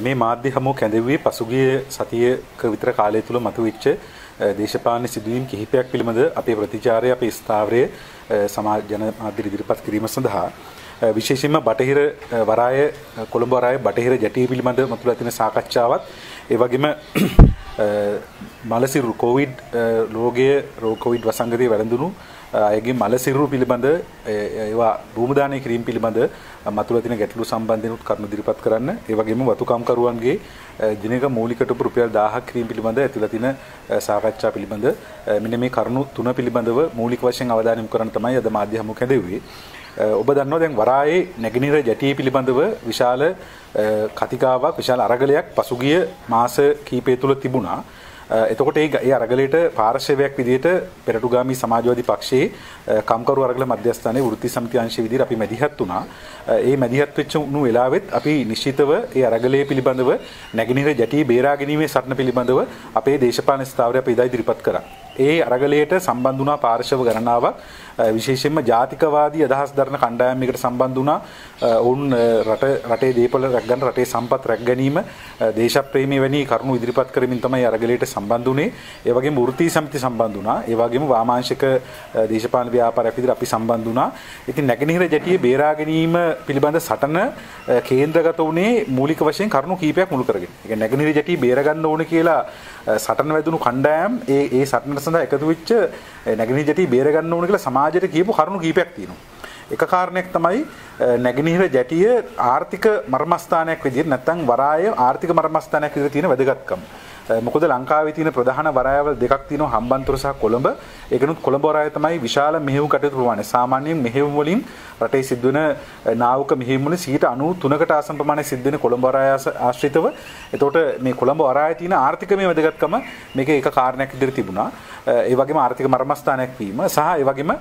මේ මාධ්‍ය හමුව කැඳවුවේ පසුගිය සතියක විතර කාලය තුල මතුවෙච්ච දේශපාලන සිදුවීම් කිහිපයක් පිළිබඳ අපේ ප්‍රතිචාරය අපේ ස්ථාවරයේ සමාජ ජන මාධ්‍ය ඉදිරිපත් කිරීම සඳහා විශේෂයෙන්ම බටහිර වරාය කොළඹ වරාය බටහිර ජැටිය පිළිබඳ මතුවලා තියෙන සාකච්ඡාවත් ඒ වගේම මලසිරු කොවිඩ් කොවිඩ් වසංගතයේ වැළඳුණු අයගේ මලසිරු පිළිබඳ ඒවා භූමදානය කිරීම පිළිබඳ මතුවලා තියෙන ගැටලු සම්බන්ධයෙන් කරුණු ඉදිරිපත් කරන්න ඒ වගේම වතුකම්කරුවන්ගේ දිනක මූලිකට රුපියල් 1000ක් කිරීම පිළිබඳ ඇතුළත තියෙන සාකච්ඡා පිළිබඳ මෙන්න මේ කරුණු තුන පිළිබඳව මූලික වශයෙන් අවධානය යොමු කරන්න තමයි අද මාධ්‍ය හමුව කැඳවුවේ. ඔබ දන්නවා දැන් වරායේ නැගෙනහිර ජැටිය පිළිබඳව විශාල කතිකාවක් විශාල අරගලයක් පසුගිය මාස කීපය තුළ තිබුණා. එතකොට ඒ අරගලයට පාර්ශවයක් විදිහට පෙරටුගාමී සමාජවාදී පක්ෂයේ කම්කරු අරගල මධ්‍යස්ථානයේ වෘත්ති සමිති අංශය විදිහට අපි මැදිහත් වුණා. ඒ මැදිහත් වෙච්ච උණු වෙලාවෙත් අපි නිශ්චිතව ඒ අරගලයේ පිළිබඳව නැගෙනහිර ජැටිය බේරා ගැනීමේ සටන පිළිබඳව අපේ දේශපාලන ස්ථාවරය අපි ඉදා ඉදිරිපත් කරා. ඒ අරගලයට සම්බන්ධ වුණා පාර්ශව ගණනාවක් විශේෂයෙන්ම ජාතිකවාදී අදහස් දරන කණ්ඩායමයකට සම්බන්ධ වුණා. ඔවුන් රටේ දේපොළ රැක ගන්න රටේ සම්පත් රැක ගැනීම දේශප්‍රේමී වැනි කරුණු ඉදිරිපත් කරමින් තමයි අරගලයට සම්බන්ධ වුණේ. ඒ වගේම වෘත්ති සමිති සම්බන්ධ වුණා. ඒ වගේම වාමාංශික දේශපාලන ව්‍යාපාරයක් විදිහට අපි සම්බන්ධ වුණා. ඉතින් නැගෙනහිර ජැටිය බේරා ගැනීම පිළිබඳ සටන කේන්ද්‍රගත වුණේ මූලික වශයෙන් කරුණු කීපයක් මුල් කරගෙන. ඒ කියන්නේ නැගෙනහිර ජැටිය බේර ගන්න ඕනේ කියලා සටන වැදුණු කණ්ඩායම් ඒ සටන සඳහා එකතු වෙච්ච නැගෙනහිර ජැටිය බේර ගන්න ඕනේ කියලා සමාජයට කියපු කරුණු කීපයක් තියෙනවා. එක කාරණයක් තමයි නැගෙනහිර ජැටිය ආර්ථික මර්මස්ථානයක් විදිහට නැත්නම් වරාය ආර්ථික මර්මස්ථානයක් විදිහට තියෙන වැදගත්කම. මොකද ලංකාවේ තියෙන ප්‍රධාන වරායවල දෙකක් තියෙනවා හම්බන්තොට සහ කොළඹ. ඒකනුත් කොළඹ වරාය තමයි විශාල මෙහෙයුම් කටයුතු ප්‍රමාණය. සාමාන්‍යයෙන් මෙහෙයුම් වලින් රටේ සිද්ධ වෙන නාවක මෙහෙයුම් වලින් 93%කට ආසන්න ප්‍රමාණයක් සිද්ධ වෙන කොළඹ වරාය ආශ්‍රිතව. එතකොට මේ කොළඹ වරායේ තියෙන ආර්ථිකමය වැදගත්කම මේකේ එක කාරණයක් විදිහට තිබුණා. ඒ වගේම ආර්ථික මර්මස්ථානයක් වීම සහ ඒ වගේම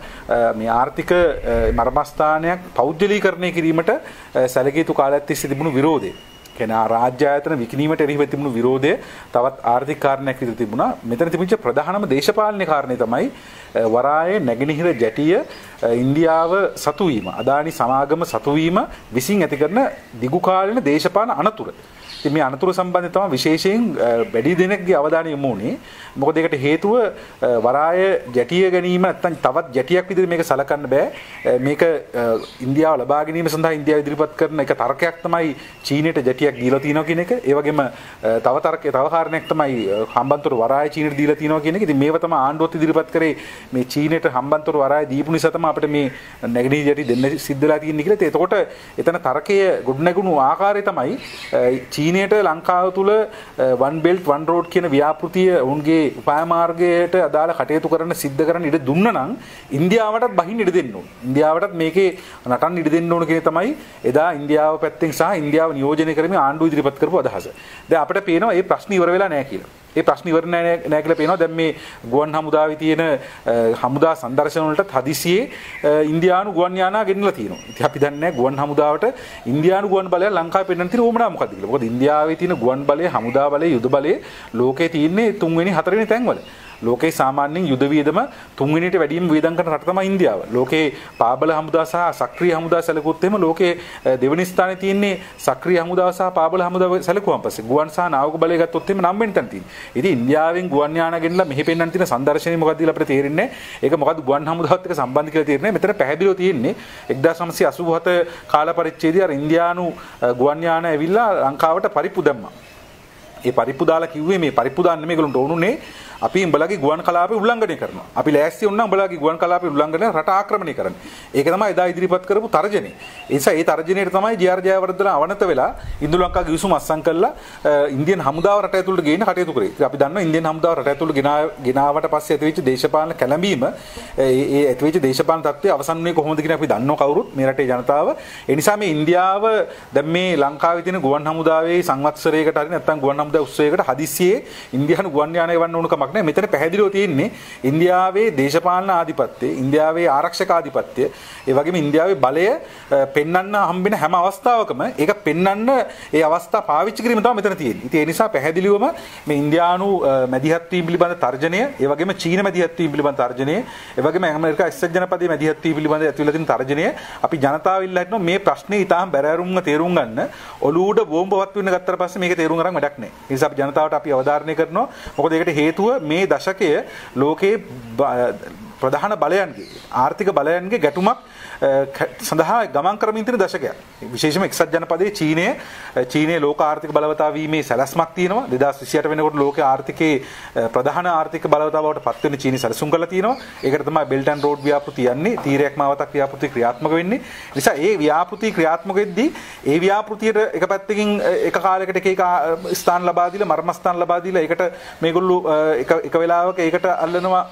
මේ ආර්ථික මර්මස්ථානයක් පෞද්ගලීකරණය කිරීමට සැලකිය යුතු කාලයක් තිස්සේ තිබුණු විරෝධය. කෙනා රාජ්‍ය ආයතන විකිණීමට එරෙහිව තිබුණු විරෝධය තවත් ආර්ථික කාරණයක් විදිහට තිබුණා. මෙතන තිබිච්ච ප්‍රධානම දේශපාලන කාරණේ තමයි වරායේ නැගෙනහිර ජැටිය ඉන්දියාව සතු වීම, අදානි සමාගම සතු වීම විසින් ඇති කරන දිගු කාලීන දේශපාලන අනතුර. ඉතින් මේ අනතුරු සම්බන්ධයෙන් තමයි විශේෂයෙන් වැඩි දෙනෙක්ගේ අවධානය යොමු වුණේ. මොකද ඒකට හේතුව වරාය ජැටිය ගැනීම නැත්නම් තවත් ජැටියක් විදිහට මේක සලකන්න බෑ. මේක ඉන්දියාව ලබා ගැනීම සඳහා ඉන්දියාව ඉදිරිපත් කරන එක තර්කයක් තමයි චීනයට ජැටියක් දීලා තියෙනවා කියන එක. ඒ වගේම තව කාරණයක් තමයි හම්බන්තොට වරාය චීනයට දීලා තියෙනවා කියන එක. ඉතින් මේව තමයි ආණ්ඩුවත් ඉදිරිපත් කරේ මේ චීනයට හම්බන්තොට වරාය දීපු නිසා තමයි අපිට මේ නැගෙනහිර ජැටි දෙන්න සිද්ධ වෙලා තියෙන්නේ කියලා. එතකොට එතන තර්කයේ ගොඩනැගුණු ආකාරය තමයි චීනයට ලංකාව තුල one belt one road කියන ව්‍යාපෘතිය උන්ගේ උපාය මාර්ගයට අදාළ කටයුතු කරන්න සිද්ධ කරන්න ඉඩ දුන්නා නම් ඉන්දියාවටත් බහින්න ඉඩ දෙන්න ඕන. ඉන්දියාවටත් මේකේ නටන්න ඉඩ දෙන්න ඕන කියන තමයි එදා ඉන්දියාව පැත්තෙන් සහ ඉන්දියාව නියෝජනය කරමින් ආණ්ඩුව ඉදිරිපත් කරපු අදහස. දැන් අපිට පේනවා මේ ප්‍රශ්න ඉවර වෙලා නැහැ කියලා. ඒ ප්‍රශ්න ඉවර නැහැ කියලා පේනවා. දැන් මේ ගුවන් හමුදාවේ තියෙන හමුදා සංදර්ශන වලට හදිසියේ ඉන්දියානු ගුවන් යානා ගෙන්නලා තියෙනවා. ඉතින් අපි දන්නේ නැහැ ගුවන් හමුදාවට ඉන්දියානු ගුවන් බලය ලංකාවේ පෙන්නන්න තියෙන උවමනා මොකක්ද කියලා. මොකද ඉන්දියාවේ තියෙන ගුවන් බලය, හමුදා බලය, යුද බලය ලෝකේ තියෙන්නේ 3 වෙනි 4 වෙනි තැන්වල. ලෝකේ සාමාන්‍යයෙන් යුද වියදම 3 වෙනියට වැඩිම වියදම් කරන රට තමයි ඉන්දියාව. ලෝකේ පාබල හමුදා සහ සක්‍රීය හමුදා සැලකුවොත් එහෙම ලෝකේ දෙවෙනි ස්ථානයේ තියෙන්නේ සක්‍රීය හමුදාව සහ පාබල හමුදාව සැලකුවාන් පස්සේ ගුවන් සහ නාවක බලය ගත්තොත් එහෙම 9 වෙනි තැන තියෙන්නේ. ඉතින් ඉන්දියාවෙන් ගුවන් යාන ගෙන්නලා මෙහි පෙන්නන්න තියෙන සංදර්ශනය මොකක්ද කියලා අපිට තේරෙන්නේ නැහැ. ඒක මොකද්ද ගුවන් හමුදාවත් එක්ක සම්බන්ධ කියලා තේරෙන්නේ නැහැ. මෙතන පැහැදිලිව තියෙන්නේ 1987 කාල පරිච්ඡේදයේ අර ඉන්දියානු ගුවන් යාන ඇවිල්ලා ලංකාවට පරිප්පු දැම්මා. ඒ පරිප්පු දාලා කිව්වේ මේ පරිප්පු දාන්න මේගොල්ලන්ට ඕනුනේ අපි උඹලගේ ගුවන් කලාපය උල්ලංඝනය කරනවා. අපි ලෑස්ති වුණා උඹලගේ ගුවන් කලාපය උල්ලංඝනය රට ආක්‍රමණය කරන්න. ඒක තමයි එදා ඉදිරිපත් කරපු තර්ජනය. ඒ නිසා ඒ තර්ජනයට තමයි ජී.ආර්. ජයවර්ධන අවනත වෙලා ඉන්දු ලංකා ගිවිසුම අත්සන් කළා ඉන්දියන් හමුදාව රට ඇතුළට ගේන්න කටයුතු කරේ. ඉතින් අපි දන්නවා ඉන්දියන් හමුදාව රට ඇතුළට ගෙනාවට පස්සේ ඇතිවෙච්ච දේශපාලන කැළඹීම ඒ ඇතිවෙච්ච දේශපාලන තත්ත්වය අවසන් වුණේ කොහොමද කියන අපි දන්නව කවුරුත් මේ රටේ ජනතාව. ඒ නිසා මේ ඉන්දියාව දැන් මේ ලංකාවේ තියෙන ගුවන් හමුදාවේ සංවත්සරයකට හරි නැත්නම් ගුවන් හමුදා උත්සවයකට හදිස්සියේ ඉන්දියානු ගුවන් යානය වන්න ඕන කමක් ගැටලුවක් නෑ. මෙතන පැහැදිලිව තියෙන්නේ ඉන්දියාවේ දේශපාලන ආධිපත්‍යය, ඉන්දියාවේ ආරක්ෂක ආධිපත්‍යය, ඒ වගේම ඉන්දියාවේ බලය පෙන්වන්න හම්බෙන හැම අවස්ථාවකම ඒක පෙන්වන්න ඒ අවස්ථා පාවිච්චි කිරීම තමයි මෙතන තියෙන්නේ. ඉතින් ඒ නිසා පැහැදිලිවම මේ ඉන්දියානු මැදිහත් වීම පිළිබඳ තර්ජනය, ඒ වගේම චීන මැදිහත් වීම පිළිබඳ තර්ජනය, ඒ වගේම ඇමරිකා එක්සත් ජනපදයේ මැදිහත් වීම පිළිබඳ ඇතිවලා තියෙන තර්ජනය අපි ජනතාව ඉල්ලා හිටනවා මේ ප්‍රශ්නේ ඊටාම බැරෑරුම්ව තේරුම් ගන්න. ඔලුවට බෝම්බවත් වෙන්න ගත්තට පස්සේ මේක තේරුම් ගන්න වැඩක් නැහැ. ඒ නිසා අපි ජනතාවට අපි අවධාරණය කරනවා. මොකද ඒකට හේතුව මේ දශකය ලෝකේ ප්‍රධාන බලයන්ගේ ආර්ථික බලයන්ගේ ගැටුමක් සඳහා ගමන් කරමින් තියෙන දශකයක්. විශේෂයෙන්ම එක්සත් ජනපදයේ චීනයේ ලෝක ආර්ථික බලවතා වීමේ සැලැස්මක් තියෙනවා. 2028 වෙනකොට ලෝකයේ ආර්ථිකයේ ප්‍රධාන ආර්ථික බලවතා බවට පත් වෙන චීනය සැලසුම් කරලා තියෙනවා. ඒකට තමයි බෙල්ට් ඇන්ඩ් රෝඩ් ව්‍යාපෘති යන්නේ. තීරයක් මාවතක් ව්‍යාපෘති ක්‍රියාත්මක වෙන්නේ. නිසා ඒ ව්‍යාපෘති ක්‍රියාත්මක වෙද්දී ඒ ව්‍යාපෘතියට එක පැත්තකින් එක කාලයකට එක ස්ථාන ලබා දීලා මර්මස්ථාන ලබා දීලා ඒකට මේගොල්ලෝ එක වෙලාවක ඒකට අල්ලනවා,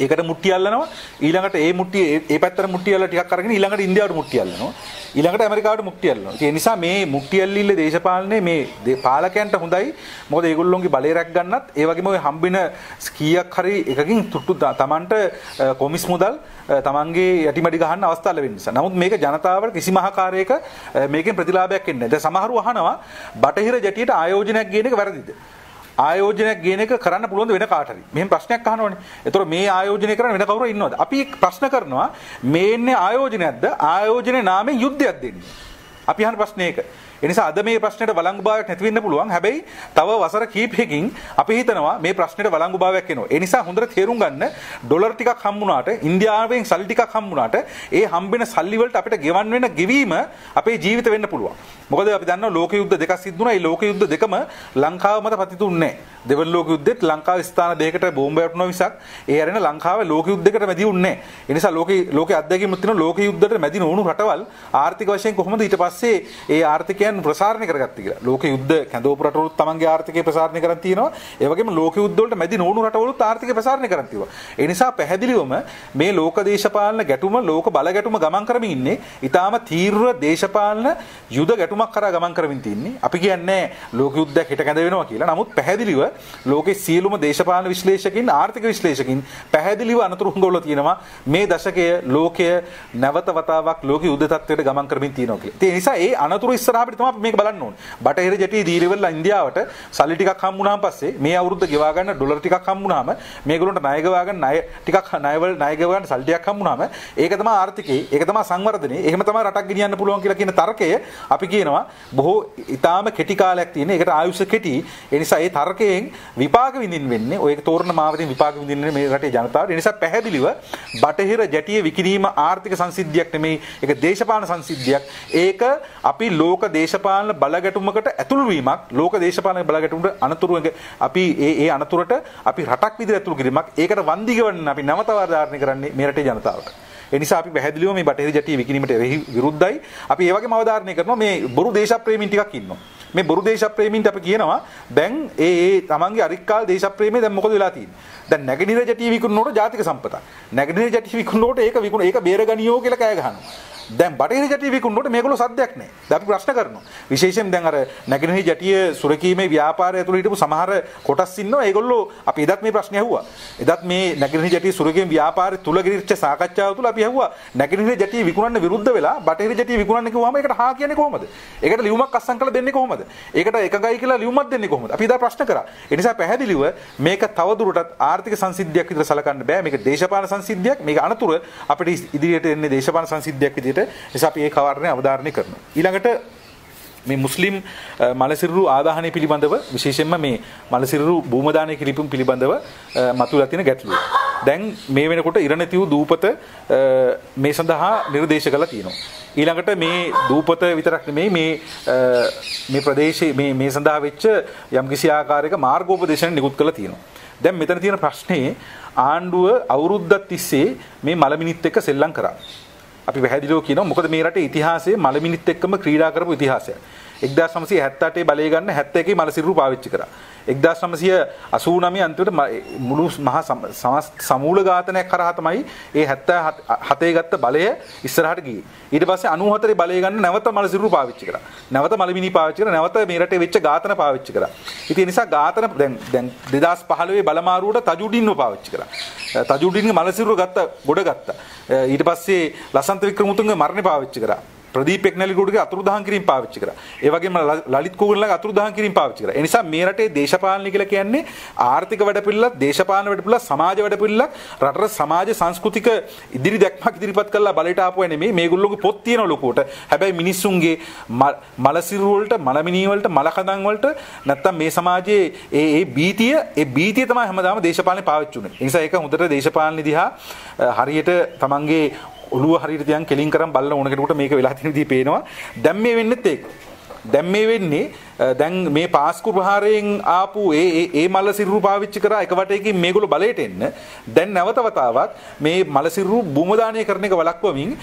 ඒකට මුට්ටිය අල්ලනවා, ඊළඟට ඒ මුට්ටිය ඒ පැත්තට මුට්ටිය අල්ලලා ටිකක් අරගෙන ඊළඟට ඉන්දියාවට මුට්ටිය අල්ලනවා, ඊළඟට ඇමරිකාවට මුට්ටිය අල්ලනවා. ඒ නිසා මේ මුට්ටිය අල්ලිල්ල දේශපාලනේ මේ පාලකයන්ට හොඳයි. මොකද ඒගොල්ලෝගේ බලය රැක් ගන්නත් ඒ වගේම ඔය හම්බෙන කීයක් හරි එකකින් තුට්ටු තමන්ට කොමිස් මුදල් තමන්ගේ යටිමඩි ගහන්න අවස්ථාව ලැබෙන නිසා. නමුත් මේක ජනතාවට කිසිම ආකාරයක මේකෙන් ප්‍රතිලාභයක් එන්නේ නැහැ. දැන් සමහරව අහනවා බටහිර ජැටියට ආයෝජනයක් ගේන එක වැරදිද? ආයෝජනයක් ගේන එක කරන්න පුළුවන් වෙන කාට හරි. මෙහෙම ප්‍රශ්නයක් අහනවනේ. ඒතකොට මේ ආයෝජනය කරන්න වෙන කවුරු ඉන්නවද? අපි ප්‍රශ්න කරනවා මේ ඉන්නේ ආයෝජනයක්ද? ආයෝජනයේ නාමයෙන් යුද්ධයක් දෙන්නේ. අපි අහන ප්‍රශ්නේ ඒක. ඒ නිසා අද මේ ප්‍රශ්නෙට වළංගුභාවයක් නැති වෙන්න පුළුවන්. හැබැයි තව වසර කිහිපයකින් අපි හිතනවා මේ ප්‍රශ්නෙට වළංගුභාවයක් එනවා. ඒ නිසා හොඳට තේරුම් ගන්න ඩොලර් ටිකක් හම්බුණාට, ඉන්දියාවෙන් සල්ලි ටිකක් හම්බුණාට ඒ හම්බෙන සල්ලි වලට අපිට ගෙවන් වෙන ගෙවීම අපේ ජීවිත වෙන්න පුළුවන්. මොකද අපි දන්නවා ලෝක යුද්ධ දෙකක් සිද්ධ වුණා. ඒ ලෝක යුද්ධ දෙකම ලංකාව මත පතිතුන්නේ නැහැ. දෙවන ලෝක යුද්ධෙත් ලංකාව ස්ථාන දෙකකට බෝම්බ වැටුණා මිසක් ඒ හැරෙන ලංකාවේ ලෝක යුද්ධයකට මැදි වුණේ නැහැ. ඒ නිසා ලෝකයේ අත්දැකීම් තියෙන ලෝක යුද්ධයට මැදි නොවුණු රටවල් ආර්ථික වශයෙන් කොහොමද ඊට පස්සේ ඒ ආර්ථිකයන් ප්‍රසාරණය කරගත්තේ කියලා. ලෝක යුද්ධ කැඳවපු රටවලුත් තමන්ගේ ආර්ථිකය ප්‍රසාරණය කරන් තියෙනවා. ඒ වගේම ලෝක යුද්ධ වලට මැදි නොවුණු රටවලුත් ආර්ථිකය ප්‍රසාරණය කරන් තියෙනවා. ඒ නිසා පැහැදිලිවම මේ ලෝක දේශපාලන ගැටුම, ලෝක බල ගැටුම ගමන් කරමින් ඉන්නේ. ඊටාම තීව්‍ර දේශපාලන යුද ගැටුමක් කරා ගමන් කරමින් තින්නේ. අපි කියන්නේ ලෝක යුද්ධයක් හිට කැඳ වෙනවා කියලා. නමුත් පැහැදිලිව ලෝකේ සියලුම දේශපාලන විශ්ලේෂකින්, ආර්ථික විශ්ලේෂකින් පැහැදිලිව අනතුරු හංගවලා තියෙනවා මේ දශකය ලෝකය නැවත වතාවක් ලෝක යුද්ධ තත්ත්වයට ගමන් කරමින් තියෙනවා කියලා. ඒ නිසා ඒ අනතුරු ඉස්සරහට තමයි මේක බලන්න ඕනේ. බටහිර ජැටි දීරිවල ඉන්දියාවට සල්ලි ටිකක් හම්බුනාම පස්සේ මේ අවුරුද්ද ගෙවා ගන්න ඩොලර් ටිකක් හම්බුනාම මේගොල්ලන්ට ණය ගෙවා ගන්න ණය ටිකක් ණය ගෙවා ගන්න සල්ලි ටිකක් හම්බුනාම ඒක තමයි ආර්ථිකේ, ඒක තමයි සංවර්ධනයේ, එහෙම තමයි රටක් ගෙනියන්න පුළුවන් කියලා කියන තර්කය අපි කියනවා බොහෝ ඊටාම කෙටි කාලයක් තියෙන. ඒකට ආයුෂ කෙටි. ඒ නිසා ඒ තර්කයෙන් විපාක විඳින්න වෙන්නේ. ඔය තෝරන මාවතෙන් විපාක විඳින්න මේ රටේ ජනතාවට. ඒ නිසා පැහැදිලිව බටහිර ජැටිය විකිණීම ආර්ථික සංසිද්ධියක් නෙමෙයි. ඒක දේශපාලන සංසිද්ධියක්. ඒක අපි ලෝක දේශපාලන බලගැටුමකට ඇතුළු වීමක්. ලෝක දේශපාලන බලගැටුමට අනතුරු අපි ඒ අනතුරට අපි රටක් විදිහට ඇතුළු කිරීමක්. ඒකට වන්දි ගෙවන්න අපි නැවත අවධාරණය කරන්නේ මේ රටේ ජනතාවට. ඒ නිසා අපි පැහැදිලිව මේ බටහිර ජැටිය විකිණීමට විරුද්ධයි. අපි ඒ වගේම අවධාරණය කරනවා මේ බොරු දේශප්‍රේමීන් ටිකක් ඉන්නවා. මේ බොරු දේශප්‍රේමීන්ට අපි කියනවා දැන් ඒ තමන්ගේ අරික්කාල දේශප්‍රේමී දැන් මොකද වෙලා තියෙන්නේ? දැන් නැගෙනහිර ජැටිය විකුණනකොට ජාතික සම්පතක්. නැගෙනහිර ජැටිය විකුණනකොට ඒක බේරගනියෝ කියලා කෑ ගහනවා. දැන් බටහිර ජැටිය විකුණනකොට මේගොල්ලෝ සද්දයක් නැහැ. දැන් අපි ප්‍රශ්න කරනවා. විශේෂයෙන් දැන් අර නැගෙනහිර ජැටිය සුරකීමේ ව්‍යාපාරය ඇතුළේ හිටපු සමහර කොටස් ඉන්නවා. ඒගොල්ලෝ අපි එදත් මේ ප්‍රශ්නේ අහුවා. එදත් මේ නැගෙනහිර ජැටිය සුරකීමේ ව්‍යාපාරය තුල ගිරිච්ච සාකච්ඡාව තුල අපි අහුවා නැගෙනහිර ජැටිය විකුණන්න විරුද්ධ වෙලා බටහිර ජැටිය විකුණන්න කිව්වම ඒකට හා කියන්නේ කොහොමද? ඒකට ලියුමක් අස්සම් කරලා දෙන්නේ කොහොමද? ඒකට එකගයි කියලා ලියුමක් දෙන්නේ කොහොමද? අපි එදා ප්‍රශ්න කරා. ඒ නිසා පැහැදිලිව මේක තවදුරටත් ආර්ථික සංසිද්ධියක් විදිහට සලකන්න බෑ. මේක දේශපාලන සංසිද්ධියක්. මේක අනතුර අපිට ඉදිරියට එන්නේ දේශපාලන සංසිද්ධියක් විදිහට. නිසා අපි ඒ කාරණේ අවධාරණය කරනවා. ඊළඟට මේ මුස්ලිම් මලසිරුරු ආදාහනය පිළිබඳව විශේෂයෙන්ම මේ මලසිරුරු භූමදානය කිරීම පිළිබඳව මතුවලා තියෙන ගැටලුව. දැන් මේ වෙනකොට ඉරණතිව් දූපත මේ සඳහා නිර්දේශ කළා තියෙනවා. ඊළඟට මේ දූපත විතරක් නෙමෙයි මේ ප්‍රදේශයේ මේ සඳහා වෙච්ච යම්කිසි ආකාරයක මාර්ගෝපදේශන නිකුත් කළා තියෙනවා. දැන් මෙතන තියෙන ප්‍රශ්නේ ආණ්ඩුව අවුරුද්දක් තිස්සේ මේ මලමිනිත් එක්ක සෙල්ලම් කරා. අපි පැහැදිලිව කියනවා මොකද මේ රටේ ඉතිහාසයේ මලමිනිත් එක්කම ක්‍රීඩා කරපු ඉතිහාසයක්. 1978 බලය ගන්න 71 මලසිරු පාවිච්චි කරා. 1989 අන්තිමට මුළු මහා සමූල ඝාතනයක් කරා තමයි ඒ 77 ගත්ත බලය ඉස්සරහට ගියේ. ඊට පස්සේ 94 බලය ගන්න නැවත මලසිරු පාවිච්චි කරා. නැවත මලමිනි පාවිච්චි කරා. නැවත මේ රටේ වෙච්ච ඝාතන පාවිච්චි කරා. ඉතින් ඒ නිසා ඝාතන දැන් 2015 බලමාරුවට තජුඩින්ව පාවිච්චි කරා. තජුඩින්ගේ මලසිරු ගොඩ ගත්තා. ඊට පස්සේ ලසන්ත වික්‍රමතුංගගේ මරණය පාවිච්චි කරා. ප්‍රදීප් එක්නැලිගොඩගේ අතුරුදහන් කිරීම පාවිච්චි කරා. ඒ වගේම ලලිත් කුගුණලගේ අතුරුදහන් කිරීම පාවිච්චි කරා. ඒ නිසා මේ රටේ දේශපාලනය කියලා කියන්නේ ආර්ථික වැඩපිළිවෙලක්, දේශපාලන වැඩපිළිවෙලක්, සමාජ වැඩපිළිවෙලක්, රටේ සමාජ සංස්කෘතික ඉදිරි දැක්මක් ඉදිරිපත් කරලා බලයට ආපුවා නෙමෙයි. මේගොල්ලෝගේ පොත් තියෙන ලොකුවට. හැබැයි මිනිස්සුන්ගේ මලසිරු වලට, මලමිනී වලට, මලකඳන් වලට නැත්තම් මේ සමාජයේ ඒ බීතිය තමයි හැමදාම දේශපාලනේ පාවිච්චි උනේ. ඒ නිසා ඒක හොඳට දේශපාලන දිහා හරියට තමන්ගේ ඔළුව හරියට තියන් කෙලින් කරන් බලන ඕන කෙනෙකුට මේක වෙලා තියෙන විදිහ පේනවා. දැන් මේ වෙන්නෙත් ඒක. දැන් මේ වෙන්නේ දැන් මේ පාස්කු ප්‍රහාරයෙන් ආපු ඒ මල සිරුරු පාවිච්චි කරා එක වටේකින් මේගොල්ලෝ බලයට එන්න දැන් නැවත වතාවක් මේ මල සිරුරු භූමදානය කරන එක වළක්වමින්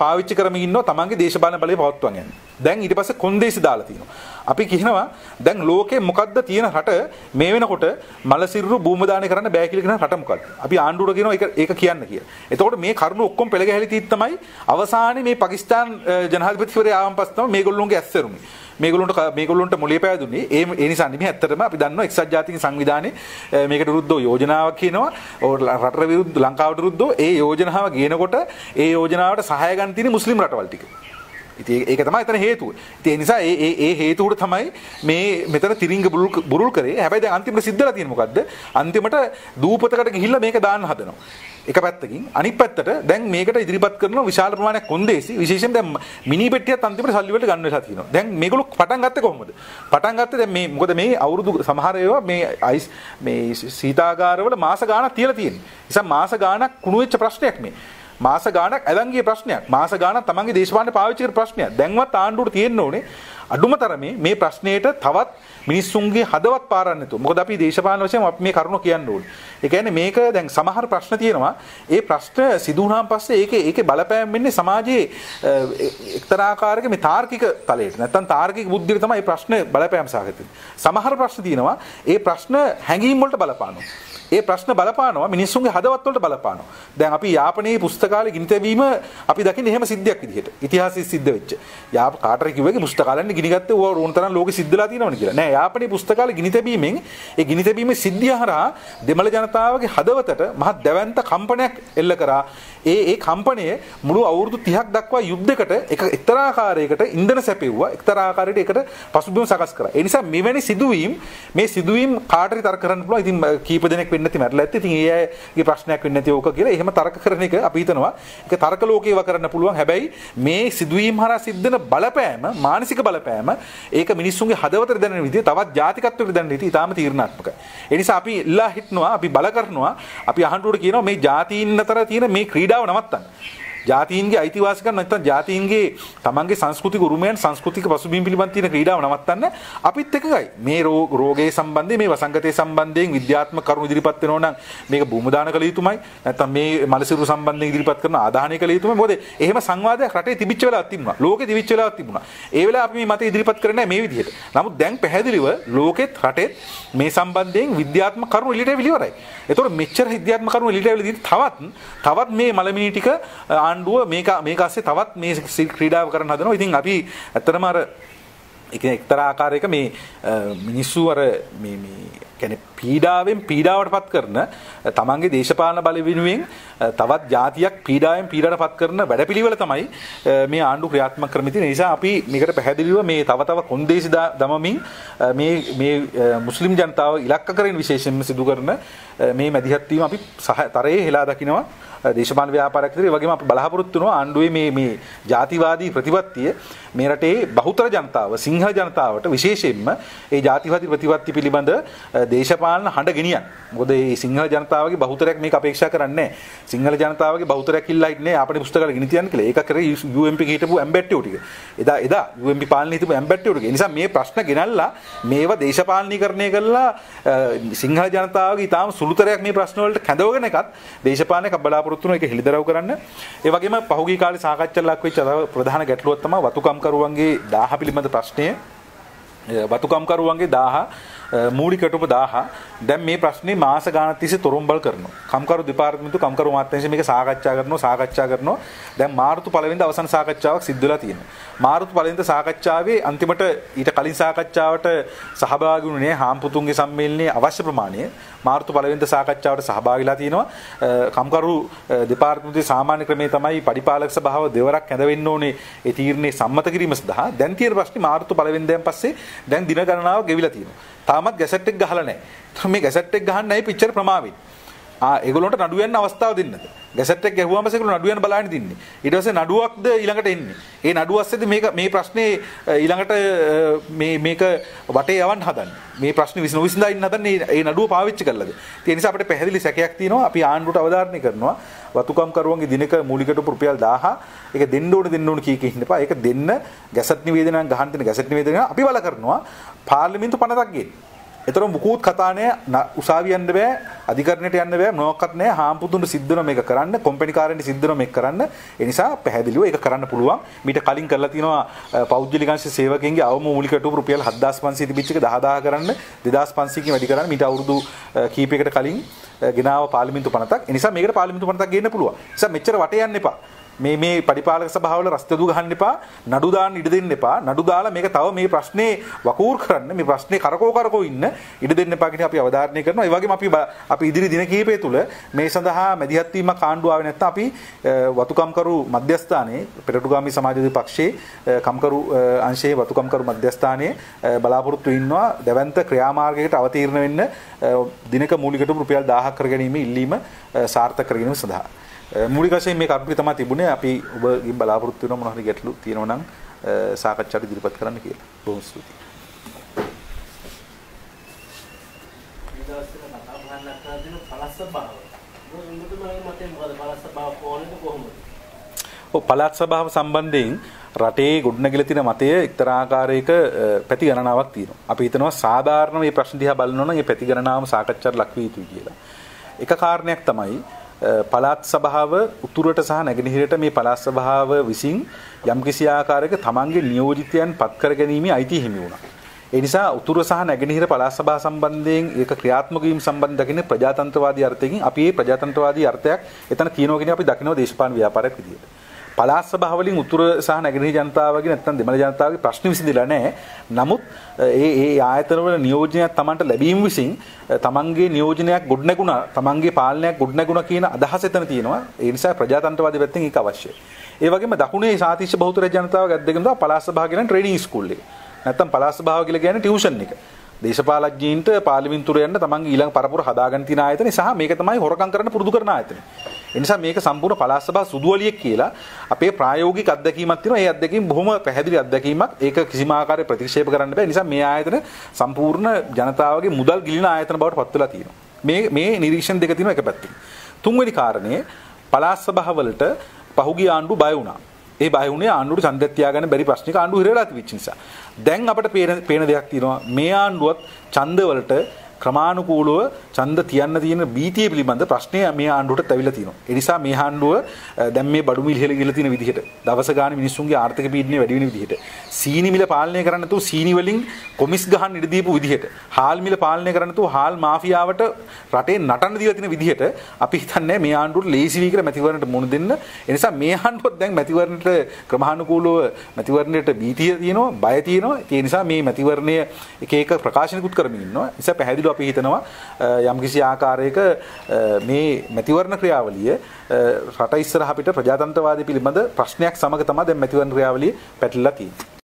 පාවිච්චි කරමින් ඉන්නවා තමන්ගේ දේශපාලන බලය පවත්වාගෙන යන්න. දැන් ඊට පස්සේ කොන්දේසි දාලා තියෙනවා. අපි කියනවා දැන් ලෝකේ මොකද්ද තියෙන රට මේ වෙනකොට මල සිරුරු භූමදානය කරන්න බෑ කියලා කියන රට මොකද්ද? අපි ආණ්ඩුවට කියනවා ඒක කියන්න කියලා. එතකොට මේ කරුණු ඔක්කොම පෙළ ගැහිලි තීත් තමයි අවසානයේ මේ පාකිස්තාන් ජනාධිපතිවරයා ආවන් පස්සේ තමයි මේගොල්ලෝගේ ඇස්සරුනේ. මේගොල්ලොන්ට මොලේ පෑදුනේ ඒ නිසා නෙමෙයි ඇත්තටම අපි දන්නවා එක්සත් ජාතීන් සංවිධානයේ මේකට විරුද්ධව යෝජනාවක් කියනවා රටට විරුද්ධ ලංකාවට විරුද්ධව ඒ යෝජනාව ගේනකොට ඒ යෝජනාවට සහාය ගන්න තියෙන මුස්ලිම් රටවල් ටික. ඉතින් ඒක තමයි එතන හේතුව. ඉතින් ඒ නිසා ඒ හේතුවට තමයි මේ මෙතන තිරිංග බුරුල් කරේ. හැබැයි දැන් අන්තිමට සිද්ධලා තියෙන්නේ මොකද්ද? අන්තිමට දූපතකට ගිහිල්ලා මේක දාන්න හදනවා. එක පැත්තකින් අනිත් පැත්තට දැන් මේකට ඉදිරිපත් කරන විශාල ප්‍රමාණයක් කොන්දේසි විශේෂයෙන් දැන් මිනි පෙට්ටියත් අන්තිමට සල්ලි වලට ගන්න වෙලා තියෙනවා. දැන් මේගොල්ලෝ පටන් ගත්තේ කොහොමද? පටන් ගත්තේ දැන් මේ මොකද මේ අවුරුදු සමහර ඒවා මේ සීතාගාරවල මාස ගාණක් තියලා තියෙන්නේ. නිසා මාස ගාණක් කුණු වෙච්ච ප්‍රශ්නයක් මේ. මාස ගාණක් ඇලංගිය ප්‍රශ්නයක්. මාස ගාණක් තමන්ගේ දේශපාලන පාවිච්චි කරන ප්‍රශ්නයක්. දැන්වත් ආණ්ඩුවට තියෙන්න ඕනේ අඩුම තරමේ මේ ප්‍රශ්නයට තවත් මිනිස්සුන්ගේ හදවත් පාරන්න නැතුව. මොකද අපි දේශපාලන වශයෙන් අපි මේ කරුණ කියන්න ඕනේ. ඒ කියන්නේ මේක දැන් සමහර ප්‍රශ්න තියෙනවා. ඒ ප්‍රශ්න සිදු වුණාන් පස්සේ ඒකේ බලපෑම් වෙන්නේ සමාජයේ එක්තරා ආකාරයක මේ තාර්කික තලයට. නැත්තම් තාර්කික බුද්ධියට තමයි මේ ප්‍රශ්න බලපෑම් සාගත. සමහර ප්‍රශ්න තියෙනවා. ඒ ප්‍රශ්න හැඟීම් වලට බලපානවා. ඒ ප්‍රශ්න බලපානවා මිනිස්සුන්ගේ හදවත් වලට බලපානවා. දැන් අපි යාපනයේ පුස්තකාලේ ගිනි තැබීම අපි දකින්නේ එහෙම සිද්ධියක් විදිහට. ඉතිහාසයේ සිද්ධ වෙච්ච. කාටර කිව්වේගේ පුස්තකාලෙන් ගිනි ගත්තේ ඕන තරම් ලෝකෙ සිද්ධලා තියෙනවනේ කියලා. නෑ යාපනයේ පුස්තකාලේ ගිනි තැබීමෙන් ඒ ගිනි තැබීමේ සිද්ධිය හරහා දෙමළ ජනතාවගේ හදවතට මහ දැවැන්ත කම්පනයක් එල්ල කරා. ඒ කම්පනය මුළු අවුරුදු 30ක් දක්වා යුද්ධයකට එක්තරා ආකාරයකට ඉන්ධන සැපෙව්වා. එක්තරා ආකාරයකට ඒකට පසුබිම සකස් කරා. ඒ නිසා මෙවැනි සිදුවීම් කාටරි තර්ක කරන්න පුළුවන්. ඉතින් කීප දෙනෙක් නැති මැරලා ඇත්තේ. ඉතින් ඒ අයගේ ප්‍රශ්නයක් වෙන්නේ නැති ඕක කියලා. එහෙම තර්ක කරන එක අපි හිතනවා ඒක තර්ක ලෝකේව කරන්න පුළුවන්. හැබැයි මේ සිදුවීම් හරහා සිද්ධන බලපෑම, මානසික බලපෑම ඒක මිනිස්සුන්ගේ හදවතට දැනෙන විදිහ, තවත් ජාතිකත්වයට දැනෙන විදිහ ඉතාම තීරණාත්මකයි. ඒ නිසා අපි ඉල්ලා හිටනවා, අපි බල කරනවා, අපි අහන්නට කියනවා මේ ජාතීන් අතර තියෙන මේ ක්‍රීඩාව නවත්තන්න. ජාතීන්ගේ අයිතිවාසිකම් නැත්නම් ජාතීන්ගේ තමන්ගේ සංස්කෘතික උරුමයන් සංස්කෘතික පසුබිම් පිළිබඳ තියෙන ක්‍රීඩාව නවත්තන්න අපිත් එකයි. මේ රෝගයේ සම්බන්ධයෙන් මේ වසංගතයේ සම්බන්ධයෙන් විද්‍යාත්මක කරුණු ඉදිරිපත් වෙනවා නම් මේක භූමදාන කළ යුතුමයි. නැත්නම් මේ මලසිරු සම්බන්ධයෙන් ඉදිරිපත් කරන ආදාහනය කළ යුතුමයි. මොකද එහෙම සංවාදයක් රටේ තිබිච්ච වෙලාවක් තිබුණා. ලෝකේ තිබිච්ච වෙලාවක් තිබුණා. ඒ වෙලාව අපි මේ මත ඉදිරිපත් කරන්නේ නැහැ මේ විදිහට. නමුත් දැන් පැහැදිලිව ලෝකෙත් රටෙත් මේ සම්බන්ධයෙන් විද්‍යාත්මක කරුණු එළියට ඇවිල්ලා ඉවරයි. ඒතකොට මෙච්චර විද්‍යාත්මක කරුණු එළියට ඇවිල්ලා තවත් මේ මලමිනී ටික ආණ්ඩුව මේක ASCII තවත් මේ ක්‍රීඩාව කරන්න හදනවා. ඉතින් අපි ඇත්තටම අර එක්තරා ආකාරයක මේ මිනිස්සු අර මේ කියන්නේ පීඩාවටපත් කරන තමන්ගේ දේශපාලන බල වෙනුවෙන් තවත් ජාතියක් පීඩාවටපත් කරන වැඩපිළිවෙල තමයි මේ ආණ්ඩුව ක්‍රියාත්මක කරමින් තියෙන නිසා අපි මේකට පැහැදිලිව මේ තව කොන්දේසි දමමින් මේ මුස්ලිම් ජනතාව ඉලක්ක කරගෙන විශේෂයෙන්ම සිදු කරන මේ මැදිහත් වීම අපි තරයේ හෙලා දකිනවා. දේශපාලන ව්‍යාපාරයක් විතර ඒ වගේම අපි බලාපොරොත්තු වෙනවා ආණ්ඩුවේ මේ ජාතිවාදී ප්‍රතිපත්තිය මේ රටේ බහුතර ජනතාව සිංහල ජනතාවට විශේෂයෙන්ම ඒ ජාතිවාදී ප්‍රතිපත්ති පිළිබඳ දේශපාලන හඬ ගෙනියන්න. මොකද මේ සිංහල ජනතාවගේ බහුතරයක් මේක අපේක්ෂා කරන්නේ නැහැ. සිංහල ජනතාවගේ බහුතරයක් ඉල්ලා ඉන්නේ අපේ පුස්තකාල ගෙනි තියන්න කියලා. ඒක කරේ UMP ගේ හිටපු ඇම්බැට්ටියෝ ටික. එදා UMP පාලනයේ හිටපු ඇම්බැට්ටියෝ ටික. ඒ නිසා මේ ප්‍රශ්න ගෙනල්ලා මේවා දේශපාලනීකරණය කළා සිංහල ජනතාවගේ ඊටාම සුළුතරයක් මේ ප්‍රශ්න වලට කැඳවගෙන එකත් දේශපාලනයක බලාපොරොත්තු වෙන එක හෙළිදරව් කරන්න. ඒ වගේම පහුගිය කාලේ සාකච්ඡා ලක් වෙච්ච ප්‍රධාන ගැටලුවක් තමයි වතුකම්කරුවන්ගේ 1000 පිළිබඳ ප්‍රශ්නය. වතුකම්කරුවන්ගේ 1000 මූලික කොටුප 1000 දැන් මේ ප්‍රශ්නේ මාස ගානක් තිස්සේ තොරම්බල් කරනවා. කම්කරු දෙපාර්තමේන්තුව කම්කරු අමාත්‍යාංශය මේක සාකච්ඡා කරනවා. දැන් මාර්තු 1 වෙනිදා අවසන් සාකච්ඡාවක් සිද්ධ වෙලා තියෙනවා. මාර්තු 1 වෙනිදා සාකච්ඡාවේ අන්තිමට ඊට කලින් සාකච්ඡාවට සහභාගී වුණේ හාම්පුතුන්ගේ සම්මේලනයේ අවශ්‍ය ප්‍රමාණය මාර්තු 1 වෙනිදා සාකච්ඡාවට සහභාගීලා තියෙනවා. කම්කරු දෙපාර්තමේන්තුවේ සාමාන්‍ය ක්‍රමයේ තමයි පරිපාලක සභාව දෙවරක් ඇඳවෙන්න ඕනේ ඒ තීරණේ සම්මත කිරීම සඳහා. දැන් තියෙන ප්‍රශ්නේ මාර්තු 1 වෙනිදාන් පස්සේ දැන් දින ගණනාවක් ගෙවිලා තියෙනවා. තාමත් ගැසට් එක ගහලා නැහැ. මේ ගැසට් එක ගහන්න නැයි පිච්චර ප්‍රමාවෙන්. ඒගොල්ලන්ට නඩුව යන්න අවස්ථාව දෙන්නද? ගැසට් එක ගැහුවාම පස්සේ ඒගොල්ලෝ නඩුව යන්න බලන්න දින්නේ. ඊට පස්සේ නඩුවක්ද ඊළඟට එන්නේ. ඒ නඩුව අස්සේද මේ ප්‍රශ්නේ ඊළඟට මේක වටේ යවන්න හදන්නේ. මේ ප්‍රශ්නේ විසඳා ඉන්න හදන්නේ ඒ නඩුව පාවිච්චි කරලාද? ඒ නිසා අපිට පැහැදිලි සැකයක් තියෙනවා. අපි ආණ්ඩුවට අවධාරණය කරනවා. වතුකම් කරුවන්ගේ දිනක මූලිකට රුපියල් 1000 ඒක දෙන්න ඕන කීකේ ඉන්න එපා. ඒක දෙන්න ගැසට් නිවේදනයක් ගහන්න තියෙන ගැසට් නිවේදනය අපි බල කරනවා. පාර්ලිමේන්තු පනතක් ගේන්න. ඒතර මුකුත් කතා නැහැ. උසාවිය යන්න බෑ, අධිකරණයට යන්න බෑ, මොනවත් නැහැ. හාම්පුතුන්ට සිද්ධ වෙන මේක කරන්න, කොම්පැනි කාරයන්ට සිද්ධ වෙන මේක කරන්න. ඒ නිසා පැහැදිලිව ඒක කරන්න පුළුවන්. මීට කලින් කරලා තියෙනවා පෞද්ගලික අංශ සේවකයන්ගේ අවම මූලික කොටුව රුපියල් 7500 තිබිච්ච එක 10000 කරන්න 2500කින් වැඩි කරන්න මීට අවුරුදු කීපයකට කලින් ගෙනාව පාර්ලිමේන්තු පනතක්. ඒ නිසා මේකට පාර්ලිමේන්තු පනතක් ගේන්න පුළුවන්. ඒ නිසා මෙච්චර වටේ යන්න එපා. මේ පරිපාලක සභාවල රස්තදු ගහන්න එපා, නඩු දාන්න ඉඩ දෙන්න එපා. නඩු දාලා මේක තව මේ ප්‍රශ්නේ වකූර් කරන්න, මේ ප්‍රශ්නේ කරකෝ ඉන්න ඉඩ දෙන්න එපා කියන අපි අවධාරණය කරනවා. ඒ වගේම අපි ඉදිරි දින කිහිපය තුල මේ සඳහා මැදිහත් වීමක් ආණ්ඩුව ආවේ නැත්නම් අපි වතුකම්කරු මධ්‍යස්ථානයේ පෙරටුගාමී සමාජවාදී පක්ෂයේ කම්කරු අංශයේ වතුකම්කරු මධ්‍යස්ථානයේ බලාපොරොත්තු වෙනවා දැවැන්ත ක්‍රියාමාර්ගයකට අවතීර්ණ වෙන්න දිනක මූලිකට රුපියල් 1000ක් කරගැනීම ඉල්ලීම සාර්ථක කර ගැනීම සඳහා මූලික වශයෙන් මේ කරුණු තමයි තිබුණේ. අපි ඔබගෙන් බලාපොරොත්තු වෙනවා මොනවා හරි ගැටලු තියෙනවා නම් සාකච්ඡාට ඉදිරිපත් කරන්න කියලා. බොහොම ස්තුතියි. පළාත් සභාව සම්බන්ධයෙන් රටේ ගොඩනැගිලා තියෙන මතය එක්තරා ආකාරයක පැති ගණනාවක් තියෙනවා. අපි හිතනවා සාධාරණ මේ ප්‍රශ්න දිහා බලනවා නම් මේ පැති ගණනාවම සාකච්ඡාට ලක් විය යුතුයි කියලා. එක කාරණයක් තමයි පළාත් සභාව උතුරට සහ නැගෙනහිරට මේ පළාත් සභාව විසින් යම්කිසි ආකාරයක තමන්ගේ නියෝජිතයන් පත් කරගැනීමේ අයිතිය හිමි වුණා. ඒ නිසා උතුර සහ නැගෙනහිර පළාත් සභාව සම්බන්ධයෙන් ඒක ක්‍රියාත්මක වීම සම්බන්ධ දකින ප්‍රජාතන්ත්‍රවාදී අර්ථයකින් අපි මේ ප්‍රජාතන්ත්‍රවාදී අර්ථයක් එතන කියනවා කියන්නේ අපි දකිනවා දේශපාලන ව්‍යාපාරයක් විදියට. පළාත් සභාව වලින් උතුර සහ නැගෙනහිර ජනතාවගේ නැත්නම් දෙමළ ජනතාවගේ ප්‍රශ්න විසඳිලා නැහැ. නමුත් ඒ ආයතන වල නියෝජනයක් Tamanට ලැබීම විසින් තමන්ගේ නියෝජනයක් ගොඩනැගුණා, තමන්ගේ පාලනයක් ගොඩනැගුණා කියන අදහස එතන තියෙනවා. ඒ නිසා ප්‍රජාතන්ත්‍රවාදී පැත්තෙන් ඒක අවශ්‍යයි. ඒ වගේම දකුණේ සාතිශ බහුතර ජනතාවගේ අත්දැකීම් තමයි පළාත් සභාව කියන ට්‍රේනින් ස්කූල් එක. නැත්නම් පළාත් සභාව කියලා කියන්නේ ටියුෂන් එක. දේශපාලඥයින්ට පාර්ලිමේන්තුවට යන්න තමන්ගේ ඊළඟ පරපුර හදාගන්න තියෙන ආයතනේ සහ මේක තමයි හොරකම් කරන්න පුරුදු කරන ආයතනේ. ඒ නිසා මේක සම්පූර්ණ පළාත් සභාව සුදුවලියක් කියලා අපේ ප්‍රායෝගික අත්දැකීමක් තියෙනවා. ඒ අත්දැකීම් බොහොම පැහැදිලි අත්දැකීමක්. ඒක කිසිම ආකාරයක ප්‍රතික්ෂේප කරන්න බෑ. ඒ නිසා මේ ආයතන සම්පූර්ණ ජනතාවගේ මුදල් ගිලින ආයතන බවට පත් වෙලා තියෙනවා. මේ නිරීක්ෂණ දෙක තියෙනවා එක පැත්තකින්. තුන්වෙනි කාරණේ පළාත් සභාවලට පහුගිය ආණ්ඩුව බය වුණා. ඒ බය වුණේ ආණ්ඩුවට ඡන්දයක් තියාගන්න බැරි ප්‍රශ්නික ආණ්ඩුව හිරවලා තිබිච්ච නිසා. දැන් අපිට පේන දෙයක් තියෙනවා. මේ ආණ්ඩුවත් ඡන්දවලට ක්‍රමානුකූලව ඡන්ද තියන්න තියෙන බීතිය පිළිබඳ ප්‍රශ්නය මේ ආණ්ඩුවට ඇවිල්ලා තියෙනවා. ඒ නිසා මේ ආණ්ඩුව දැන් මේ බඩු මිල ඉහළ ගිහලා තියෙන විදිහට, දවස ගානේ මිනිස්සුන්ගේ ආර්ථික පීඩනය වැඩි වෙන විදිහට, සීනි මිල පාලනය කරන්න නැතුව සීනි වලින් කොමිස් ගහන්න ඉඩ දීපු විදිහට, හාල් මිල පාලනය කරන්න නැතුව හාල් මාෆියාවට රටේ නටන්න දීලා තියෙන විදිහට අපි හිතන්නේ මේ ආණ්ඩුවට ලේසි වී කියලා මැතිවරණයට මුහුණ දෙන්න. ඒ නිසා මේ ආණ්ඩුවත් දැන් මැතිවරණයට ක්‍රමානුකූලව මැතිවරණයට බීතිය තියෙනවා, බය තියෙනවා. ඒ නිසා මේ මැතිවරණය එක ප්‍රකාශනකුත් කරමින් ඉන්නවා. ඒ නිසා පැහැදිලිව අපි හිතනවා යම්කිසි ආකාරයක මේ මැතිවරණ ක්‍රියාවලිය රට ඉස්සරහ අපිට ප්‍රජාතන්ත්‍රවාදී පිළිබඳ ප්‍රශ්නයක් සමග තමයි දැන් මැතිවරණ ක්‍රියාවලිය පැටලලා තියෙන්නේ.